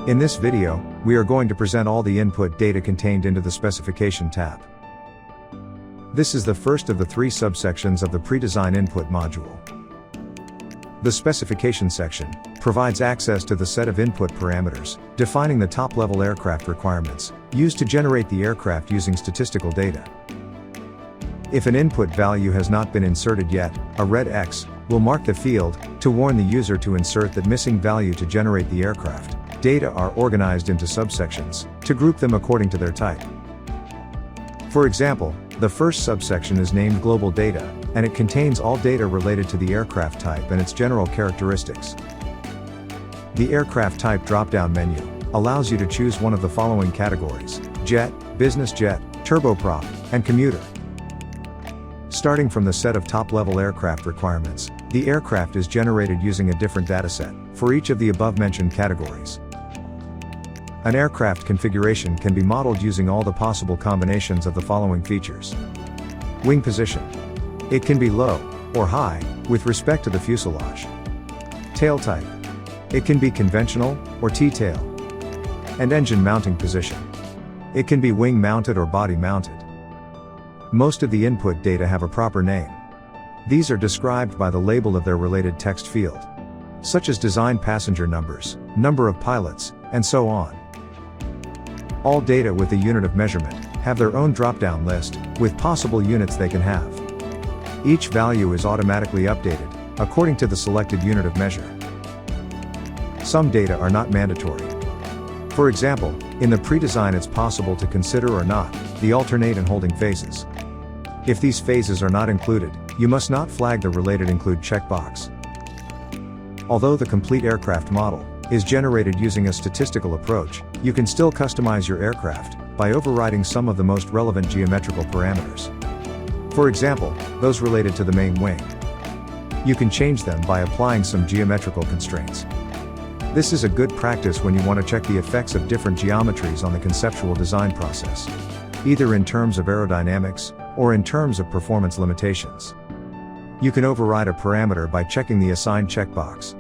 In this video, we are going to present all the input data contained into the Specification tab. This is the first of the three subsections of the pre-design input module. The Specification section provides access to the set of input parameters, defining the top-level aircraft requirements, used to generate the aircraft using statistical data. If an input value has not been inserted yet, a red X will mark the field to warn the user to insert that missing value to generate the aircraft. Data are organized into subsections to group them according to their type. For example, the first subsection is named Global Data, and it contains all data related to the aircraft type and its general characteristics. The Aircraft Type drop-down menu allows you to choose one of the following categories: jet, business jet, turboprop, and commuter. Starting from the set of top-level aircraft requirements, the aircraft is generated using a different dataset for each of the above-mentioned categories. An aircraft configuration can be modeled using all the possible combinations of the following features. Wing position. It can be low or high with respect to the fuselage. Tail type. It can be conventional or T-tail. And engine mounting position. It can be wing mounted or body mounted. Most of the input data have a proper name. These are described by the label of their related text field, such as design passenger numbers, number of pilots, and so on. All data with a unit of measurement have their own drop-down list with possible units they can have. Each value is automatically updated according to the selected unit of measure. Some data are not mandatory. For example, in the pre-design it's possible to consider or not the alternate and holding phases. If these phases are not included, you must not flag the related include checkbox. Although the complete aircraft model is generated using a statistical approach, you can still customize your aircraft by overriding some of the most relevant geometrical parameters. For example, those related to the main wing. You can change them by applying some geometrical constraints. This is a good practice when you want to check the effects of different geometries on the conceptual design process, either in terms of aerodynamics or in terms of performance limitations. You can override a parameter by checking the assigned checkbox.